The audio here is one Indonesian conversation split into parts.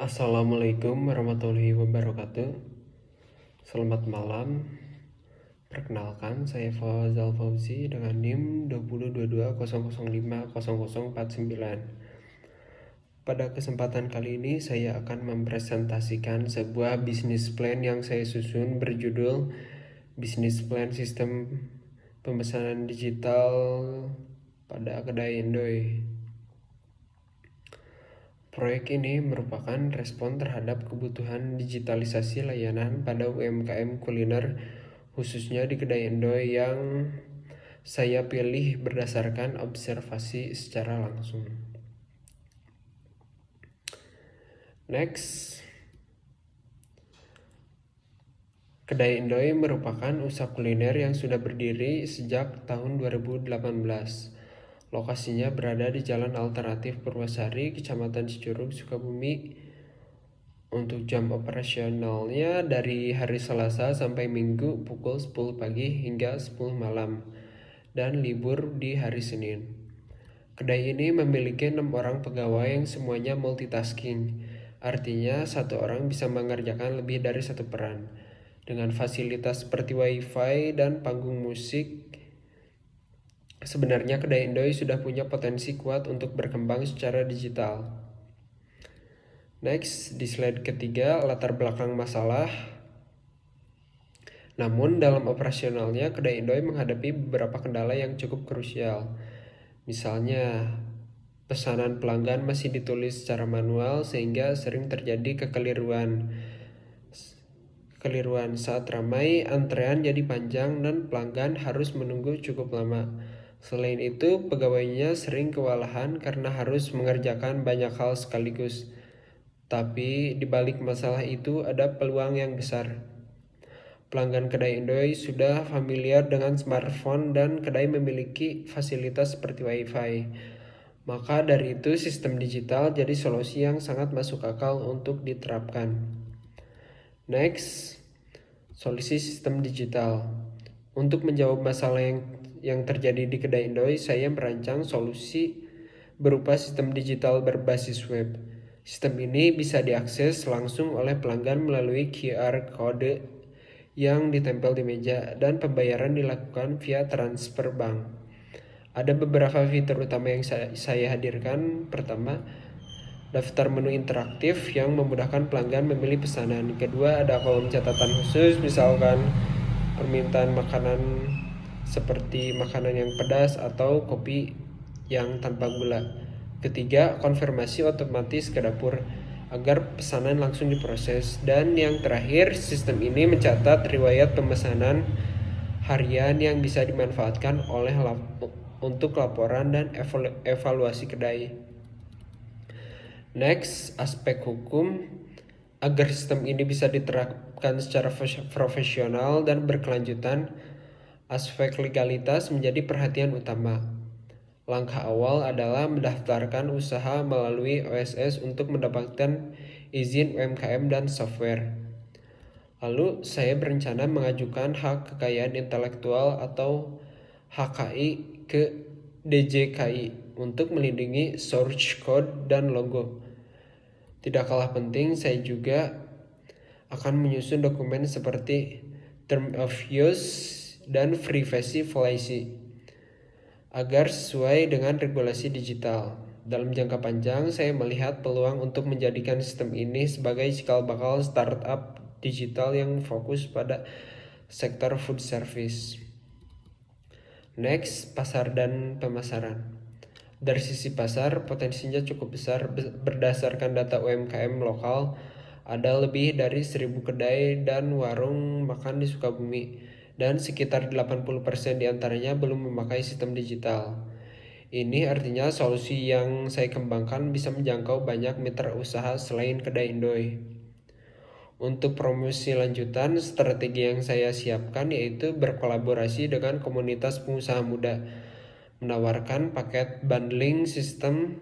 Assalamualaikum warahmatullahi wabarakatuh. Selamat malam. Perkenalkan, saya Fawzal Fauzi dengan NIM 202200500049. Pada kesempatan kali ini saya akan mempresentasikan sebuah bisnis plan yang saya susun berjudul Bisnis Plan Sistem Pemesanan Digital pada Kedai Indoy. Proyek ini merupakan respon terhadap kebutuhan digitalisasi layanan pada UMKM kuliner, khususnya di Kedai Indoy yang saya pilih berdasarkan observasi secara langsung. Next, Kedai Indoy merupakan usaha kuliner yang sudah berdiri sejak tahun 2018. Lokasinya berada di Jalan Alternatif Purwasari, Kecamatan Cicurug, Sukabumi. Untuk jam operasionalnya dari hari Selasa sampai Minggu pukul 10 pagi hingga 10 malam dan libur di hari Senin. Kedai ini memiliki 6 orang pegawai yang semuanya multitasking. Artinya satu orang bisa mengerjakan lebih dari satu peran. Dengan fasilitas seperti wifi dan panggung musik, sebenarnya Kedai Indoy sudah punya potensi kuat untuk berkembang secara digital. Next, di slide ketiga, latar belakang masalah. Namun dalam operasionalnya, Kedai Indoy menghadapi beberapa kendala yang cukup krusial. Misalnya, pesanan pelanggan masih ditulis secara manual sehingga sering terjadi kekeliruan saat ramai, antrean jadi panjang dan pelanggan harus menunggu cukup lama. Selain itu, pegawainya sering kewalahan karena harus mengerjakan banyak hal sekaligus. Tapi di balik masalah itu ada peluang yang besar. Pelanggan Kedai Indoy sudah familiar dengan smartphone dan kedai memiliki fasilitas seperti wifi. Maka dari itu sistem digital jadi solusi yang sangat masuk akal untuk diterapkan. Next, solusi sistem digital. Untuk menjawab masalah yang terjadi di Kedai Indoy, saya merancang solusi berupa sistem digital berbasis web. Sistem ini bisa diakses langsung oleh pelanggan melalui QR Code yang ditempel di meja dan pembayaran dilakukan via transfer bank. Ada beberapa fitur utama yang saya hadirkan. Pertama, daftar menu interaktif yang memudahkan pelanggan memilih pesanan. Kedua, ada kolom catatan khusus, misalkan permintaan makanan seperti makanan yang pedas atau kopi yang tanpa gula. Ketiga, konfirmasi otomatis ke dapur agar pesanan langsung diproses. Dan yang terakhir, sistem ini mencatat riwayat pemesanan harian yang bisa dimanfaatkan untuk laporan dan evaluasi kedai. Next, aspek hukum. Agar sistem ini bisa diterapkan secara profesional dan berkelanjutan, aspek legalitas menjadi perhatian utama. Langkah awal adalah mendaftarkan usaha melalui OSS untuk mendapatkan izin UMKM dan software. Lalu saya berencana mengajukan hak kekayaan intelektual atau HKI ke DJKI untuk melindungi source code dan logo. Tidak kalah penting, saya juga akan menyusun dokumen seperti Term of Use dan Privacy Policy agar sesuai dengan regulasi digital. Dalam jangka panjang, saya melihat peluang untuk menjadikan sistem ini sebagai cikal bakal startup digital yang fokus pada sektor food service. Next, pasar dan pemasaran. Dari sisi pasar, potensinya cukup besar. Berdasarkan data UMKM lokal, ada lebih dari 1.000 kedai dan warung makan di Sukabumi, dan sekitar 80% diantaranya belum memakai sistem digital. Ini artinya solusi yang saya kembangkan bisa menjangkau banyak mitra usaha selain Kedai Indoy. Untuk promosi lanjutan, strategi yang saya siapkan yaitu berkolaborasi dengan komunitas pengusaha muda, menawarkan paket bundling sistem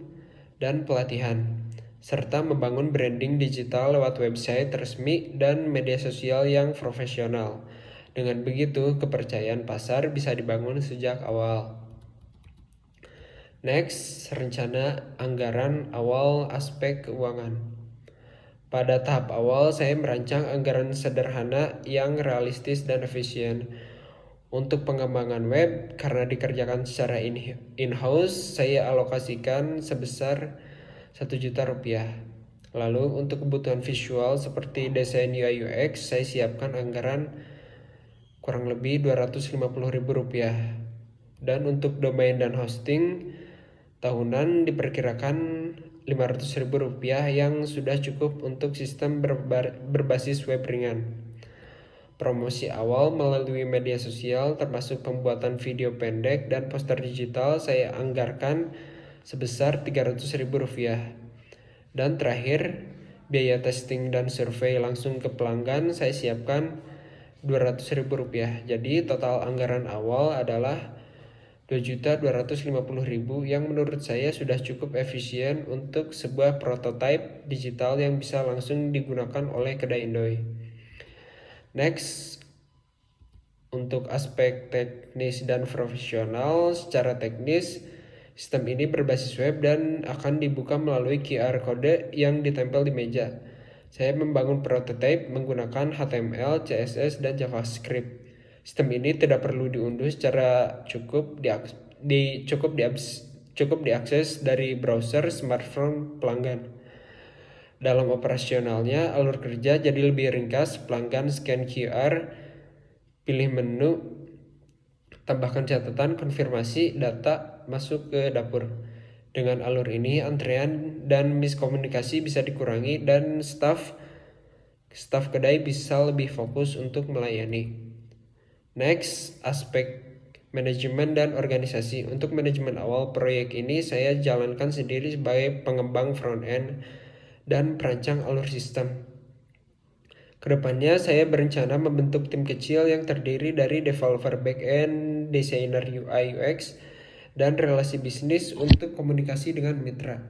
dan pelatihan, serta membangun branding digital lewat website resmi dan media sosial yang profesional. Dengan begitu, kepercayaan pasar bisa dibangun sejak awal. Next, rencana anggaran awal aspek keuangan. Pada tahap awal, saya merancang anggaran sederhana yang realistis dan efisien. Untuk pengembangan web, karena dikerjakan secara in-house, saya alokasikan sebesar 1 juta rupiah. Lalu untuk kebutuhan visual seperti desain UI UX, saya siapkan anggaran kurang lebih Rp250.000. Dan untuk domain dan hosting, tahunan diperkirakan Rp500.000 yang sudah cukup untuk sistem berbasis web ringan. Promosi awal melalui media sosial termasuk pembuatan video pendek dan poster digital saya anggarkan sebesar Rp300.000. Dan terakhir, biaya testing dan survei langsung ke pelanggan saya siapkan Rp200.000. Jadi total anggaran awal adalah Rp2.250.000 yang menurut saya sudah cukup efisien untuk sebuah prototipe digital yang bisa langsung digunakan oleh kedai Indomie. Next, untuk aspek teknis dan profesional, secara teknis, sistem ini berbasis web dan akan dibuka melalui QR code yang ditempel di meja. Saya membangun prototipe menggunakan HTML, CSS, dan JavaScript. Sistem ini tidak perlu diunduh secara cukup diakses dari browser smartphone pelanggan. Dalam operasionalnya, alur kerja jadi lebih ringkas. Pelanggan scan QR, pilih menu, tambahkan catatan, konfirmasi, data masuk ke dapur. Dengan alur ini, antrean dan miskomunikasi bisa dikurangi dan staf kedai bisa lebih fokus untuk melayani. Next, aspek manajemen dan organisasi. Untuk manajemen awal proyek ini saya jalankan sendiri sebagai pengembang front end dan perancang alur sistem. Kedepannya saya berencana membentuk tim kecil yang terdiri dari developer back-end, desainer UI UX, dan relasi bisnis untuk komunikasi dengan mitra.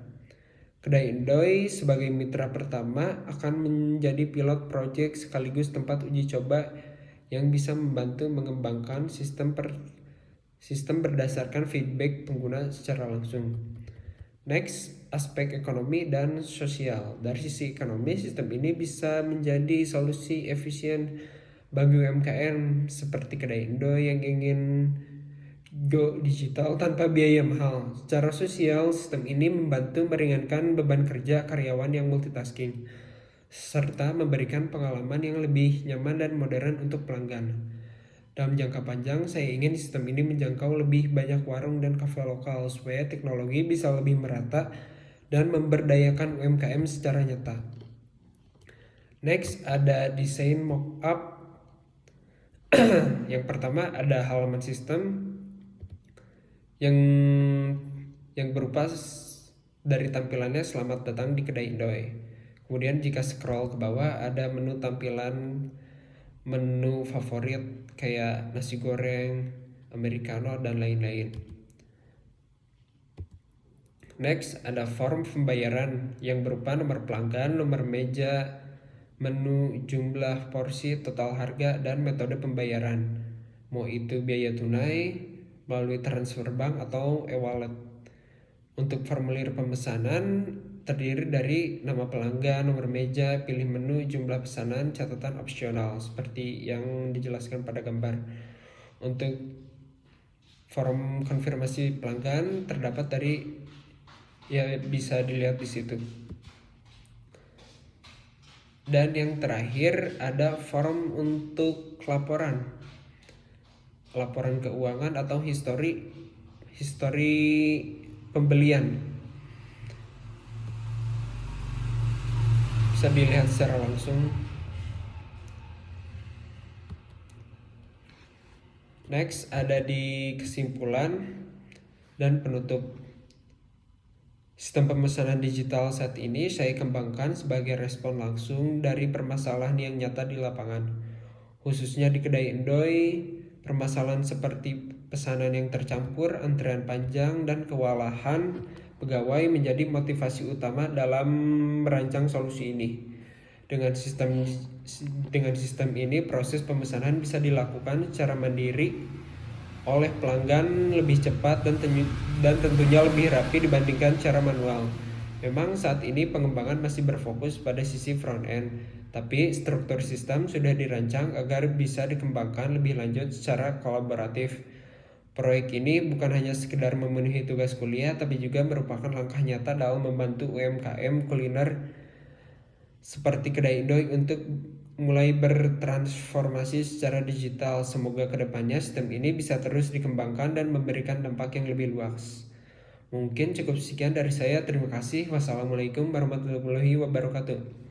Kedai Indomie sebagai mitra pertama akan menjadi pilot project sekaligus tempat uji coba yang bisa membantu mengembangkan sistem berdasarkan feedback pengguna secara langsung. Next, aspek ekonomi dan sosial. Dari sisi ekonomi, sistem ini bisa menjadi solusi efisien bagi UMKM seperti kedai Indo yang ingin go digital tanpa biaya mahal. Secara sosial, sistem ini membantu meringankan beban kerja karyawan yang multitasking, serta memberikan pengalaman yang lebih nyaman dan modern untuk pelanggan. Dalam jangka panjang, saya ingin sistem ini menjangkau lebih banyak warung dan kafe lokal supaya teknologi bisa lebih merata dan memberdayakan UMKM secara nyata. Next, ada desain mockup. Yang pertama ada halaman sistem yang berupa dari tampilannya selamat datang di kedai Indomie. Kemudian jika scroll ke bawah ada menu tampilan menu favorit kayak nasi goreng, americano, dan lain-lain. Next, ada form pembayaran yang berupa nomor pelanggan, nomor meja, menu, jumlah porsi, total harga, dan metode pembayaran. Mau itu biaya tunai, melalui transfer bank, atau e-wallet. Untuk formulir pemesanan terdiri dari nama pelanggan, nomor meja, pilih menu, jumlah pesanan, catatan opsional seperti yang dijelaskan pada gambar. Untuk form konfirmasi pelanggan terdapat bisa dilihat di situ. Dan yang terakhir ada form untuk laporan keuangan atau histori pembelian. Bisa dilihat secara langsung. Next, ada di kesimpulan dan penutup. Sistem pemesanan digital saat ini saya kembangkan sebagai respon langsung dari permasalahan yang nyata di lapangan. Khususnya di kedai Indomie, permasalahan seperti pesanan yang tercampur, antrean panjang, dan kewalahan pegawai menjadi motivasi utama dalam merancang solusi ini. Dengan sistem ini, proses pemesanan bisa dilakukan secara mandiri oleh pelanggan lebih cepat dan tentunya lebih rapi dibandingkan cara manual. Memang saat ini pengembangan masih berfokus pada sisi front-end, tapi struktur sistem sudah dirancang agar bisa dikembangkan lebih lanjut secara kolaboratif. Proyek ini bukan hanya sekedar memenuhi tugas kuliah, tapi juga merupakan langkah nyata dalam membantu UMKM kuliner seperti Kedai Indoy untuk mulai bertransformasi secara digital. Semoga kedepannya sistem ini bisa terus dikembangkan dan memberikan dampak yang lebih luas. Mungkin cukup sekian dari saya. Terima kasih. Wassalamualaikum warahmatullahi wabarakatuh.